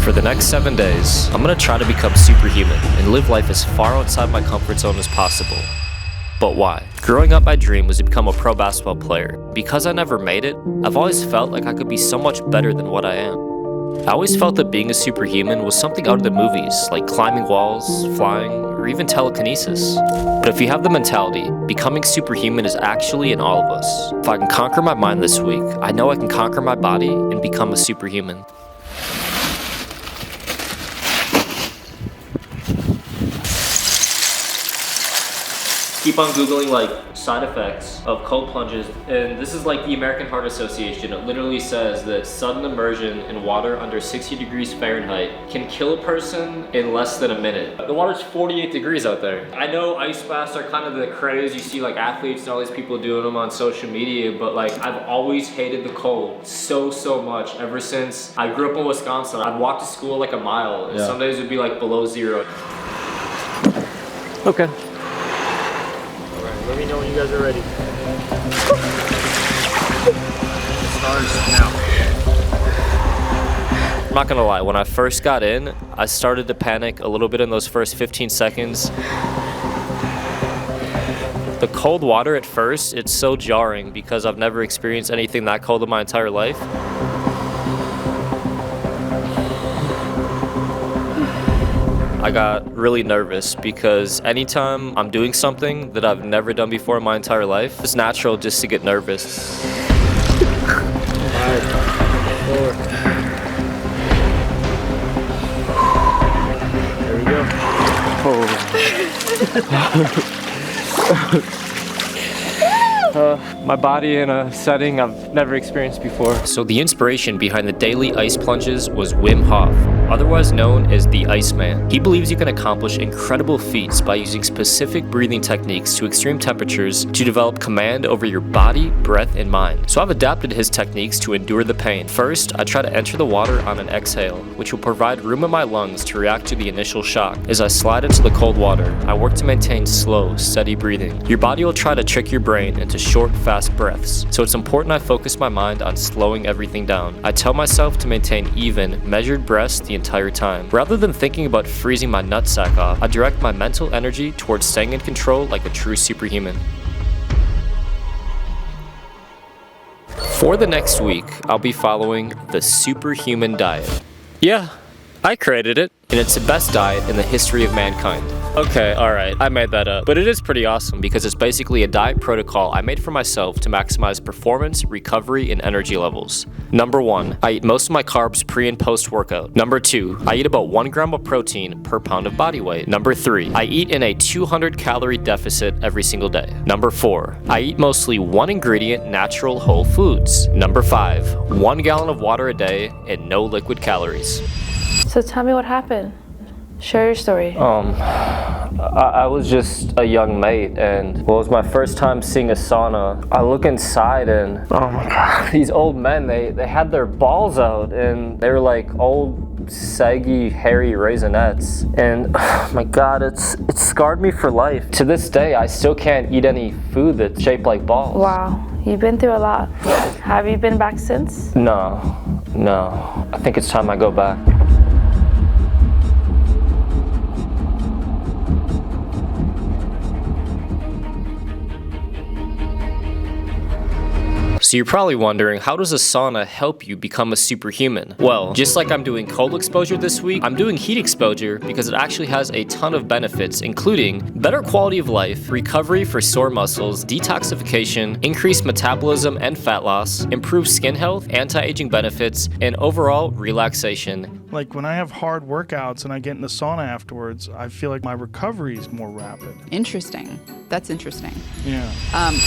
For the next 7 days, I'm gonna try to become superhuman and live life as far outside my comfort zone as possible. But why? Growing up, my dream was to become a pro basketball player. Because I never made it, I've always felt like I could be so much better than what I am. I always felt that being a superhuman was something out of the movies, like climbing walls, flying, or even telekinesis. But if you have the mentality, becoming superhuman is actually in all of us. If I can conquer my mind this week, I know I can conquer my body and become a superhuman. Keep on Googling like side effects of cold plunges, and this is like the American Heart Association. It literally says that sudden immersion in water under 60 degrees Fahrenheit can kill a person in less than a minute. The water's 48 degrees out there. I know ice baths are kind of the craze. You see like athletes and all these people doing them on social media, but like I've always hated the cold so much ever since I grew up in Wisconsin. I'd walk to school like a mile, and some days it would be like below zero. Okay. Let me know when you guys are ready. Starts now. I'm not gonna lie, when I first got in, I started to panic a little bit in those first 15 seconds. The cold water at first, it's so jarring because I've never experienced anything that cold in my entire life. I got really nervous because anytime I'm doing something that I've never done before in my entire life, it's natural just to get nervous. 5, 4. There we go. My body in a setting I've never experienced before. So the inspiration behind the daily ice plunges was Wim Hof, otherwise known as the Iceman. He believes you can accomplish incredible feats by using specific breathing techniques to extreme temperatures to develop command over your body, breath, and mind. So I've adapted his techniques to endure the pain. First, I try to enter the water on an exhale, which will provide room in my lungs to react to the initial shock. As I slide into the cold water, I work to maintain slow, steady breathing. Your body will try to trick your brain into short, fast breaths, so it's important I focus my mind on slowing everything down. I tell myself to maintain even, measured breaths the entire time. Rather than thinking about freezing my nutsack off, I direct my mental energy towards staying in control like a true superhuman. For the next week, I'll be following the Superhuman Diet. Yeah, I created it, and it's the best diet in the history of mankind. Okay, alright, I made that up. But it is pretty awesome because it's basically a diet protocol I made for myself to maximize performance, recovery, and energy levels. Number 1, I eat most of my carbs pre and post workout. Number 2, I eat about 1 gram of protein per pound of body weight. Number 3, I eat in a 200 calorie deficit every single day. Number 4, I eat mostly 1 ingredient natural whole foods. Number 5, 1 gallon of water a day and no liquid calories. So tell me what happened. Share your story. I was just a young mate, and well, it was my first time seeing a sauna. I look inside and, oh my God, these old men, they had their balls out, and they were like old, saggy, hairy raisinets. And oh my God, it scarred me for life. To this day, I still can't eat any food that's shaped like balls. Wow, you've been through a lot. Have you been back since? No. I think it's time I go back. So you're probably wondering, how does a sauna help you become a superhuman? Well, just like I'm doing cold exposure this week, I'm doing heat exposure because it actually has a ton of benefits, including better quality of life, recovery for sore muscles, detoxification, increased metabolism and fat loss, improved skin health, anti-aging benefits, and overall relaxation. Like when I have hard workouts and I get in the sauna afterwards, I feel like my recovery is more rapid. Interesting. That's interesting. Yeah.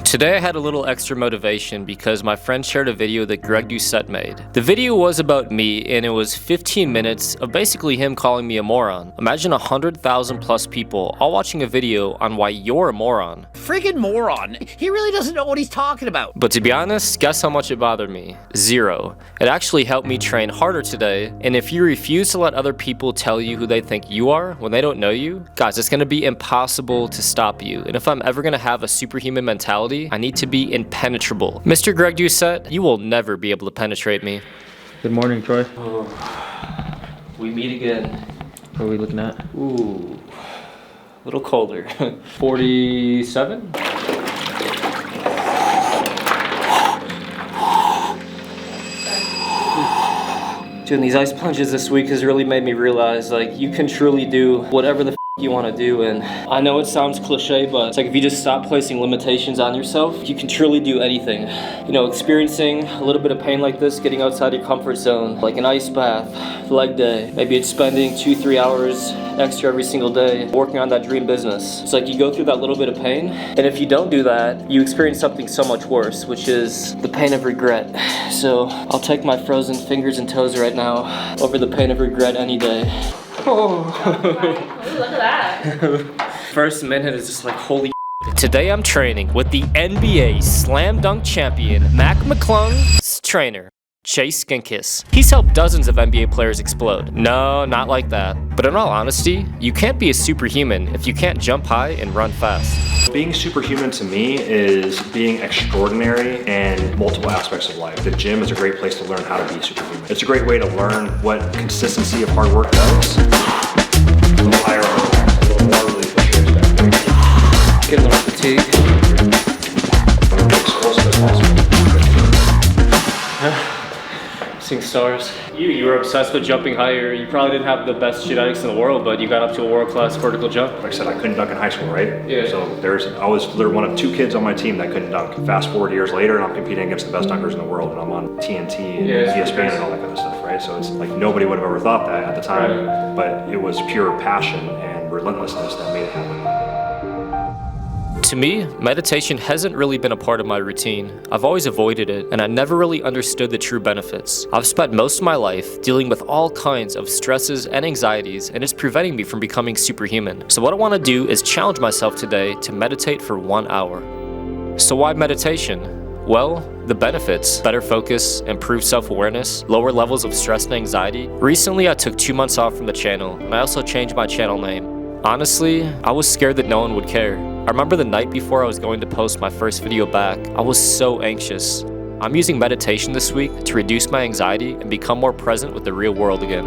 Today I had a little extra motivation because my friend shared a video that Greg Doucette made. The video was about me, and it was 15 minutes of basically him calling me a moron. Imagine 100,000 plus people all watching a video on why you're a moron. Friggin' moron. He really doesn't know what he's talking about. But to be honest, guess how much it bothered me? 0. It actually helped me train harder today, and if you refuse to let other people tell you who they think you are when they don't know you, guys, it's gonna be impossible to stop you. And if I'm ever gonna have a superhuman mentality, I need to be impenetrable. Mr. Greg Doucette, you will never be able to penetrate me. Good morning, Troy. Oh, we meet again. What are we looking at? Ooh, a little colder. 47? Doing these ice plunges this week has really made me realize, like, you can truly do whatever the you want to do. And I know it sounds cliche, but it's like if you just stop placing limitations on yourself, you can truly do anything. You know, experiencing a little bit of pain like this, getting outside your comfort zone, like an ice bath, leg day. Maybe it's spending 2-3 hours extra every single day working on that dream business. It's like you go through that little bit of pain, and if you don't do that, you experience something so much worse, which is the pain of regret. So I'll take my frozen fingers and toes right now over the pain of regret any day. Oh. Look at that. First minute is just like, holy. Today I'm training with the NBA Slam Dunk champion, Mac McClung's trainer, Chase Skinkis. He's helped dozens of NBA players explode. No, not like that. But in all honesty, you can't be a superhuman if you can't jump high and run fast. Being superhuman to me is being extraordinary in multiple aspects of life. The gym is a great place to learn how to be superhuman. It's a great way to learn what consistency of hard work does. A little higher on the max, a little more really push your expectations. Get a little fatigue. As close as possible. Seeing stars. You were obsessed with jumping higher. You probably didn't have the best genetics in the world, but you got up to a world-class vertical jump. Like I said, I couldn't dunk in high school, right? Yeah. So I was literally one of 2 kids on my team that couldn't dunk. Fast forward years later, and I'm competing against the best dunkers in the world, and I'm on TNT and ESPN and all that kind of stuff, right? So it's like nobody would have ever thought that at the time, but it was pure passion and relentlessness that made it happen. To me, meditation hasn't really been a part of my routine. I've always avoided it, and I never really understood the true benefits. I've spent most of my life dealing with all kinds of stresses and anxieties, and it's preventing me from becoming superhuman. So what I want to do is challenge myself today to meditate for 1 hour. So why meditation? Well, the benefits: better focus, improved self-awareness, lower levels of stress and anxiety. Recently, I took 2 months off from the channel, and I also changed my channel name. Honestly, I was scared that no one would care. I remember the night before I was going to post my first video back, I was so anxious. I'm using meditation this week to reduce my anxiety and become more present with the real world again.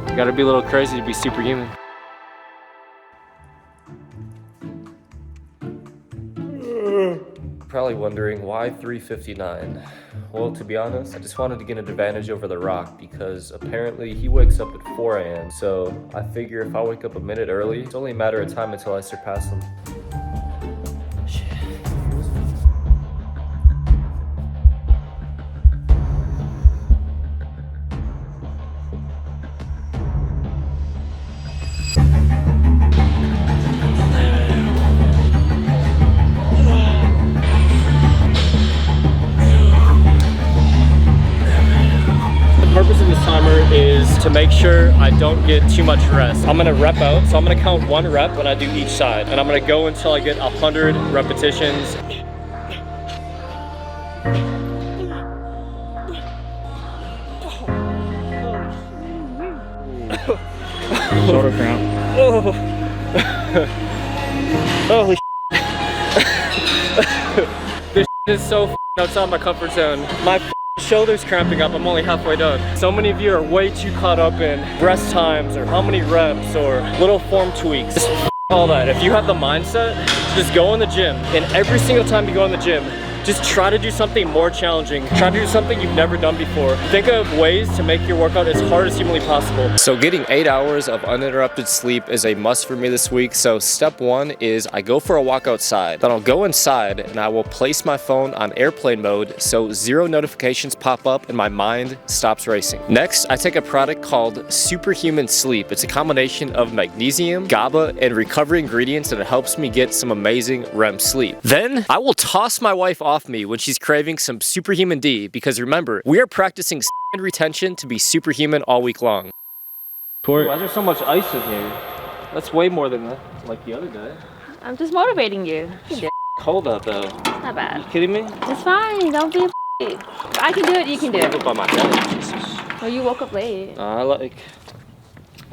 You gotta be a little crazy to be superhuman. Probably wondering why 3:59. Well, to be honest, I just wanted to get an advantage over The Rock because apparently he wakes up at 4 a.m. So I figure if I wake up a minute early, it's only a matter of time until I surpass him. Is to make sure I don't get too much rest. I'm gonna rep out, so I'm gonna count 1 rep when I do each side, and I'm gonna go until I get 100 repetitions. Shoulder cramp. Oh. Holy this is so outside my comfort zone. My shoulder's cramping up. I'm only halfway done. So many of you are way too caught up in rest times or how many reps or little form tweaks. Just all that. If you have the mindset, just go in the gym, and every single time you go in the gym, just try to do something more challenging. Try to do something you've never done before. Think of ways to make your workout as hard as humanly possible. So getting 8 hours of uninterrupted sleep is a must for me this week. So step 1 is I go for a walk outside. Then I'll go inside and I will place my phone on airplane mode so 0 notifications pop up and my mind stops racing. Next, I take a product called Superhuman Sleep. It's a combination of magnesium, GABA, and recovery ingredients, and it helps me get some amazing REM sleep. Then I will toss my wife off me when she's craving some Superhuman D, because remember, we are practicing retention to be superhuman all week long. Why is there so much ice in here? That's way more than like the other day. I'm just motivating you. It's cold out though. It's not bad. Are you kidding me? It's fine. Don't be I can do it, you can do Leave it it. by my head. Jesus. Well, you woke up late. I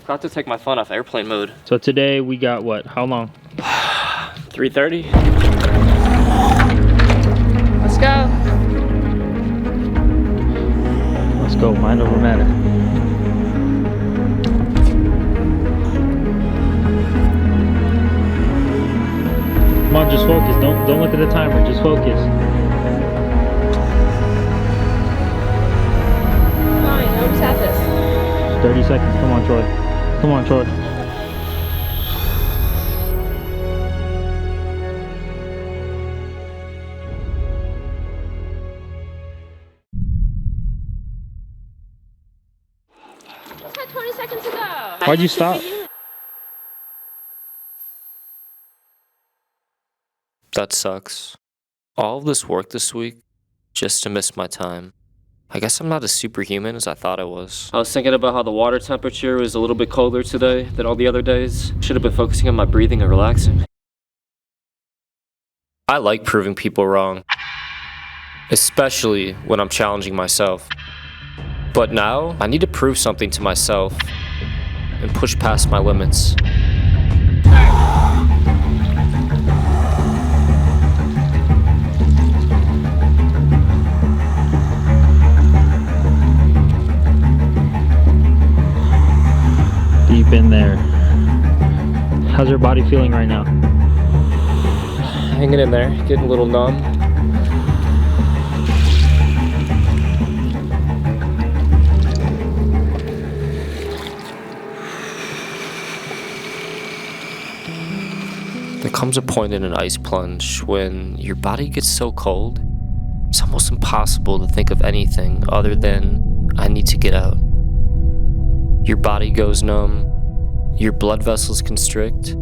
forgot to take my phone off airplane mode. So today we got what? How long? 3:30. Let's go. Let's go. Mind over matter. Come on, just focus. Don't look at the timer. Just focus. Come on, you almost have this. 30 seconds. Come on, Troy. Come on, Troy. Just had 20 seconds to go. Why'd you stop? That sucks. All of this work this week just to miss my time. I guess I'm not as superhuman as I thought I was. I was thinking about how the water temperature was a little bit colder today than all the other days. Should have been focusing on my breathing and relaxing. I like proving people wrong, especially when I'm challenging myself. But now, I need to prove something to myself and push past my limits. Deep in there. How's your body feeling right now? Hanging in there, getting a little numb. There comes a point in an ice plunge when your body gets so cold, it's almost impossible to think of anything other than, I need to get out. Your body goes numb, your blood vessels constrict,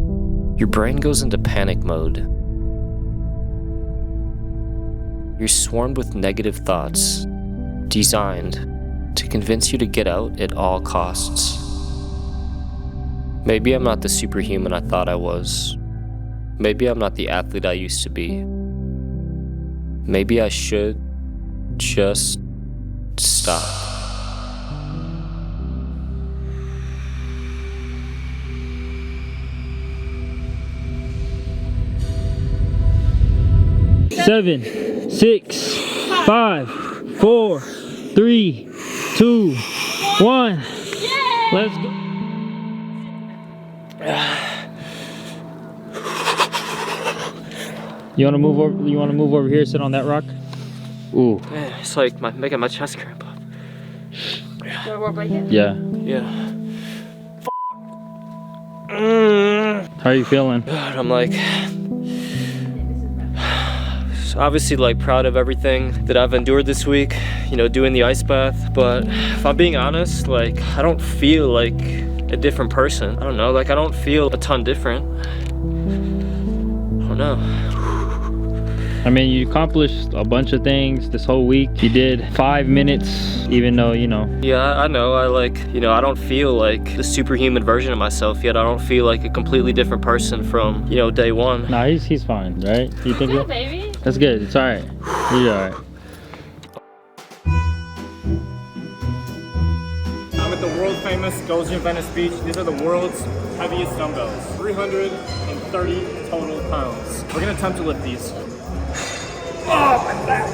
your brain goes into panic mode. You're swarmed with negative thoughts, designed to convince you to get out at all costs. Maybe I'm not the superhuman I thought I was. Maybe I'm not the athlete I used to be. Maybe I should just stop. Seven, 6, 5, 4, 3, 2, 1. Let's go. You wanna move over? You wanna move over here? Sit on that rock. Ooh. Man, it's like making my chest cramp up. Wanna roll blanket? Yeah. Yeah. How are you feeling? God, I'm like, obviously like proud of everything that I've endured this week, you know, doing the ice bath, but if I'm being honest, like I don't feel like a different person. I don't know, like I don't feel a ton different. I don't know. I mean, you accomplished a bunch of things this whole week. You did 5 minutes, even though, you know. Yeah, I know, I like, you know, I don't feel like the superhuman version of myself yet. I don't feel like a completely different person from, you know, day one. Nah, he's fine, right? You think? Yeah, baby. That's good. It's all right. You're all right. I'm at the world famous Gold's Gym Venice Beach. These are the world's heaviest dumbbells. 330 total pounds. We're gonna attempt to lift these. Oh, my back!